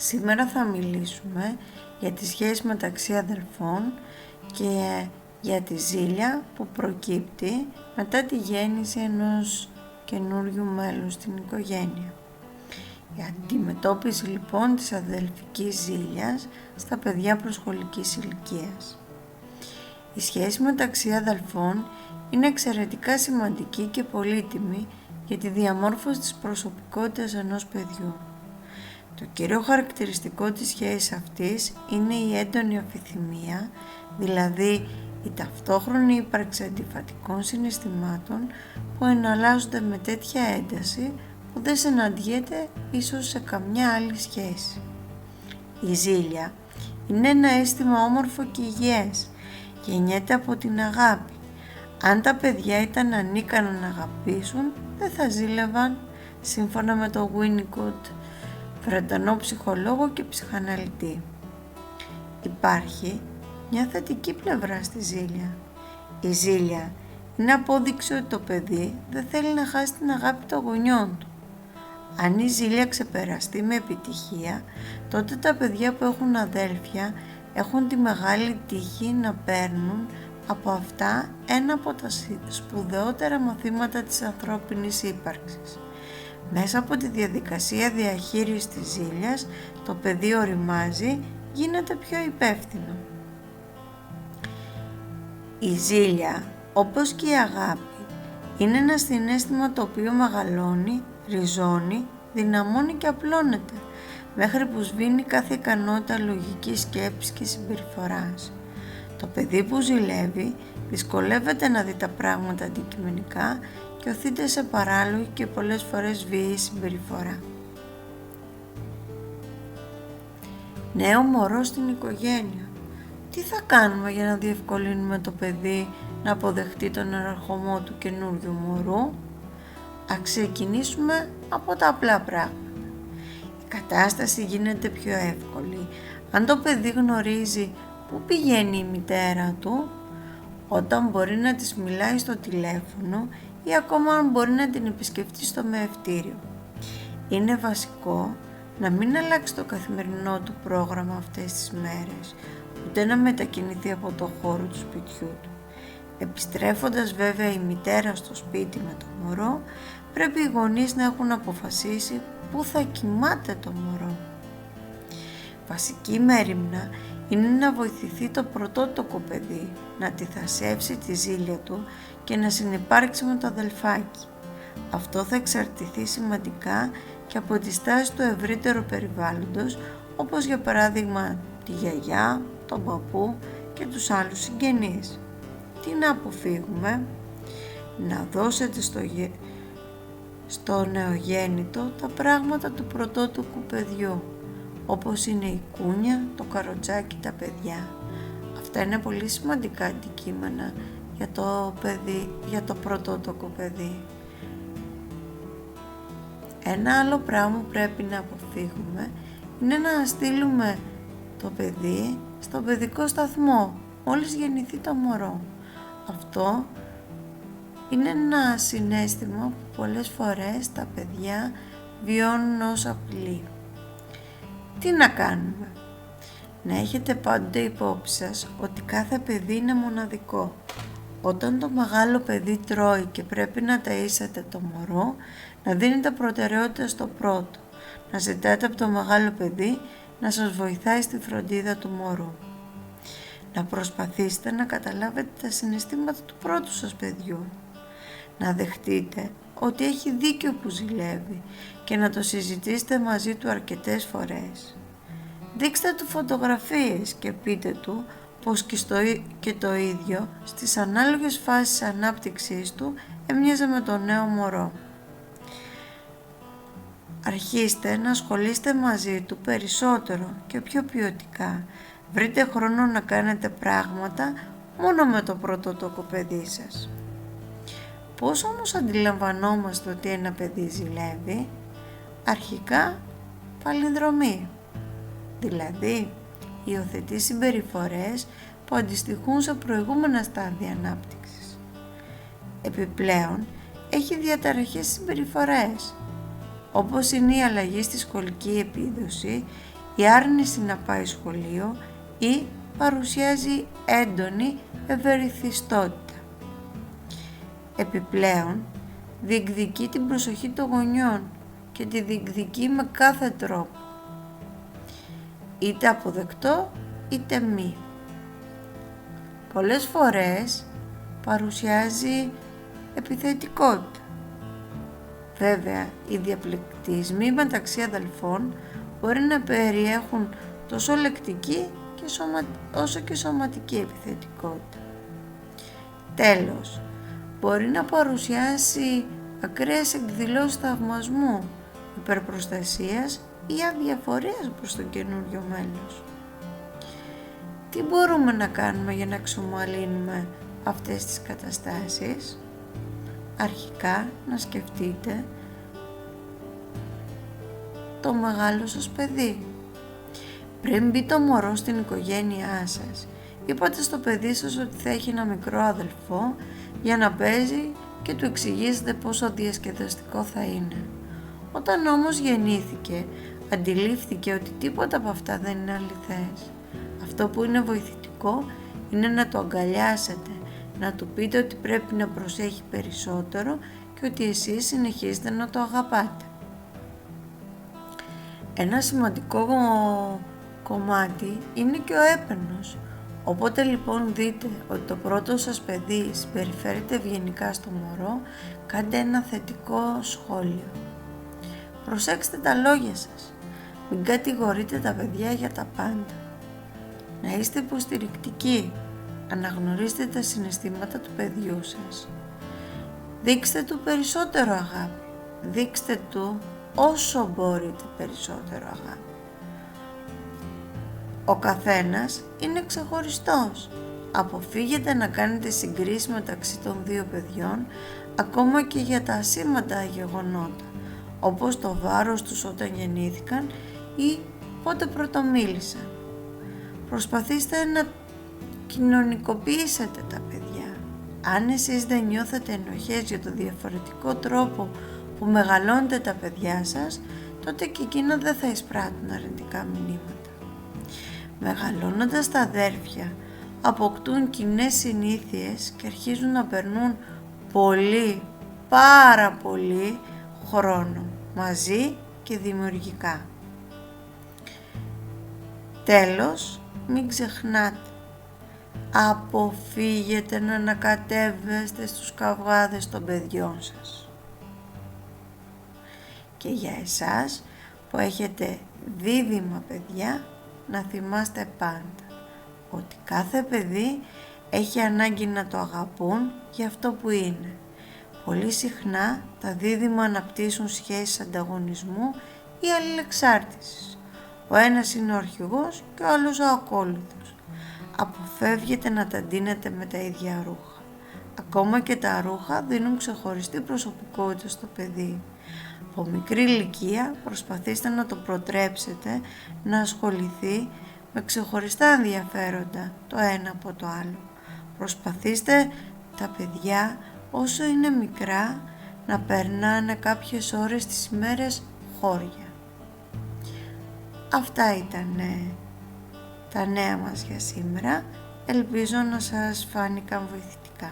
Σήμερα θα μιλήσουμε για τη σχέση μεταξύ αδελφών και για τη ζήλια που προκύπτει μετά τη γέννηση ενός καινούριου μέλους στην οικογένεια. Η αντιμετώπιση λοιπόν της αδελφικής ζήλιας στα παιδιά προσχολικής ηλικίας. Η σχέση μεταξύ αδελφών είναι εξαιρετικά σημαντική και πολύτιμη για τη διαμόρφωση της προσωπικότητας ενός παιδιού. Το κύριο χαρακτηριστικό της σχέσης αυτής είναι η έντονη αμφιθυμία, δηλαδή η ταυτόχρονη ύπαρξη αντιφατικών συναισθημάτων που εναλλάσσονται με τέτοια ένταση που δεν συναντιέται ίσως σε καμιά άλλη σχέση. Η ζήλια είναι ένα αίσθημα όμορφο και υγιές, γεννιέται από την αγάπη. Αν τα παιδιά ήταν ανίκανα να αγαπήσουν, δεν θα ζήλευαν, σύμφωνα με το Winnicott, Βρετανό ψυχολόγο και ψυχαναλυτή. Υπάρχει μια θετική πλευρά στη ζήλια. Η ζήλια είναι απόδειξη ότι το παιδί δεν θέλει να χάσει την αγάπη των γονιών του. Αν η ζήλια ξεπεραστεί με επιτυχία, τότε τα παιδιά που έχουν αδέλφια έχουν τη μεγάλη τύχη να παίρνουν από αυτά ένα από τα σπουδαιότερα μαθήματα της ανθρώπινης ύπαρξης. Μέσα από τη διαδικασία διαχείρισης της ζήλιας, το παιδί οριμάζει, γίνεται πιο υπεύθυνο. Η ζήλια, όπως και η αγάπη, είναι ένα συναίσθημα το οποίο μεγαλώνει, ριζώνει, δυναμώνει και απλώνεται, μέχρι που σβήνει κάθε ικανότητα λογικής σκέψης και συμπεριφοράς. Το παιδί που ζηλεύει δυσκολεύεται να δει τα πράγματα αντικειμενικά και οθείται σε παράλογη και πολλές φορές βίαιη συμπεριφορά. Νέο μωρό στην οικογένεια. Τι θα κάνουμε για να διευκολύνουμε το παιδί να αποδεχτεί τον ερχομό του καινούριου μωρού? Ας ξεκινήσουμε από τα απλά πράγματα. Η κατάσταση γίνεται πιο εύκολη αν το παιδί γνωρίζει πού πηγαίνει η μητέρα του, όταν μπορεί να της μιλάει στο τηλέφωνο ή ακόμα αν μπορεί να την επισκεφτεί στο μεευτήριο. Είναι βασικό να μην αλλάξει το καθημερινό του πρόγραμμα αυτές τις μέρες, ούτε να μετακινηθεί από το χώρο του σπιτιού του. Επιστρέφοντας βέβαια η μητέρα στο σπίτι με το μωρό, πρέπει οι γονείς να έχουν αποφασίσει πού θα κοιμάται το μωρό. Βασική μέριμνα είναι να βοηθηθεί το πρωτότοκο παιδί να αντιθασέψει τη ζήλια του και να συνυπάρξει με το αδελφάκι. Αυτό θα εξαρτηθεί σημαντικά και από τη στάση του ευρύτερου περιβάλλοντος, όπως για παράδειγμα τη γιαγιά, τον παππού και τους άλλους συγγενείς. Τι να αποφύγουμε? Να δώσετε στο νεογέννητο τα πράγματα του πρωτότοκου παιδιού, όπως είναι η κούνια, το καροτσάκι, τα παιδιά. Αυτά είναι πολύ σημαντικά αντικείμενα για το πρωτότοκο παιδί. Ένα άλλο πράγμα που πρέπει να αποφύγουμε είναι να στείλουμε το παιδί στον παιδικό σταθμό μόλις γεννηθεί το μωρό. Αυτό είναι ένα συναίσθημα που πολλές φορές τα παιδιά βιώνουν ως απειλή. Τι να κάνουμε? Να έχετε πάντοτε υπόψη σας ότι κάθε παιδί είναι μοναδικό. Όταν το μεγάλο παιδί τρώει και πρέπει να ταΐσετε το μωρό, να δίνετε προτεραιότητα στο πρώτο. Να ζητάτε από το μεγάλο παιδί να σας βοηθάει στη φροντίδα του μωρού. Να προσπαθήσετε να καταλάβετε τα συναισθήματα του πρώτου σας παιδιού. Να δεχτείτε ότι έχει δίκιο που ζηλεύει και να το συζητήσετε μαζί του αρκετές φορές. Δείξτε του φωτογραφίες και πείτε του πως και το ίδιο στις ανάλογες φάσεις ανάπτυξής του έμοιαζε με το νέο μωρό. Αρχίστε να ασχολείστε μαζί του περισσότερο και πιο ποιοτικά. Βρείτε χρόνο να κάνετε πράγματα μόνο με το πρωτότοκο παιδί σας. Πώς όμως αντιλαμβανόμαστε ότι ένα παιδί ζηλεύει? Αρχικά, παλινδρομή. Δηλαδή, υιοθετεί συμπεριφορές που αντιστοιχούν σε προηγούμενα στάδια ανάπτυξης. Επιπλέον, έχει διαταραχές συμπεριφορές, όπως είναι η αλλαγή στη σχολική επίδοση, η άρνηση να πάει σχολείο ή παρουσιάζει έντονη ευερηθιστότητα. Επιπλέον, διεκδικεί την προσοχή των γονιών και τη διεκδικεί με κάθε τρόπο, είτε αποδεκτό είτε μη. Πολλές φορές παρουσιάζει επιθετικότητα. Βέβαια, οι διαπληκτισμοί μεταξύ αδελφών μπορεί να περιέχουν τόσο λεκτική όσο και σωματική επιθετικότητα. Τέλος, μπορεί να παρουσιάσει ακραίες εκδηλώσεις θαυμασμού, υπερπροστασίας ή αδιαφορίας προς το καινούριο μέλος. Τι μπορούμε να κάνουμε για να εξομαλύνουμε αυτές τις καταστάσεις? Αρχικά να σκεφτείτε το μεγάλο σας παιδί. Πριν μπει το μωρό στην οικογένειά σας, είπατε στο παιδί σας ότι θα έχει ένα μικρό αδελφό για να παίζει και του εξηγήσετε πόσο διασκεδαστικό θα είναι. Όταν όμως γεννήθηκε, αντιλήφθηκε ότι τίποτα από αυτά δεν είναι αληθές. Αυτό που είναι βοηθητικό είναι να το αγκαλιάσετε, να του πείτε ότι πρέπει να προσέχει περισσότερο και ότι εσείς συνεχίζετε να το αγαπάτε. Ένα σημαντικό κομμάτι είναι και ο έπαινος. Όποτε λοιπόν δείτε ότι το πρώτο σας παιδί συμπεριφέρεται ευγενικά στο μωρό, κάντε ένα θετικό σχόλιο. Προσέξτε τα λόγια σας. Μην κατηγορείτε τα παιδιά για τα πάντα. Να είστε υποστηρικτικοί. Αναγνωρίστε τα συναισθήματα του παιδιού σας. Δείξτε του περισσότερο αγάπη. Δείξτε του όσο μπορείτε περισσότερο αγάπη. Ο καθένας είναι ξεχωριστός. Αποφύγετε να κάνετε συγκρίσεις μεταξύ των δύο παιδιών, ακόμα και για τα ασήμαντα γεγονότα, όπως το βάρος τους όταν γεννήθηκαν ή πότε πρωτομίλησαν. Προσπαθήστε να κοινωνικοποιήσετε τα παιδιά. Αν εσείς δεν νιώθετε ενοχές για το διαφορετικό τρόπο που μεγαλώνετε τα παιδιά σας, τότε και εκείνα δεν θα εισπράττουν αρνητικά μηνύματα. Μεγαλώνοντας τα αδέρφια, αποκτούν κοινές συνήθειες και αρχίζουν να περνούν πάρα πολύ χρόνο μαζί και δημιουργικά. Τέλος, μην ξεχνάτε, αποφύγετε να ανακατεύεστε στους καυγάδες των παιδιών σας. Και για εσάς που έχετε δίδυμα παιδιά, να θυμάστε πάντα ότι κάθε παιδί έχει ανάγκη να το αγαπούν για αυτό που είναι. Πολύ συχνά τα δίδυμα αναπτύσσουν σχέσεις ανταγωνισμού ή αλληλεξάρτησης. Ο ένας είναι ο αρχηγός και ο άλλος ο ακόλουθος. Αποφεύγετε να τα ντύνετε με τα ίδια ρούχα. Ακόμα και τα ρούχα δίνουν ξεχωριστή προσωπικότητα στο παιδί. Από μικρή ηλικία προσπαθήστε να το προτρέψετε να ασχοληθεί με ξεχωριστά ενδιαφέροντα το ένα από το άλλο. Προσπαθήστε τα παιδιά όσο είναι μικρά να περνάνε κάποιες ώρες τις ημέρες χώρια. Αυτά ήταν τα νέα μας για σήμερα. Ελπίζω να σας φάνηκαν βοηθητικά.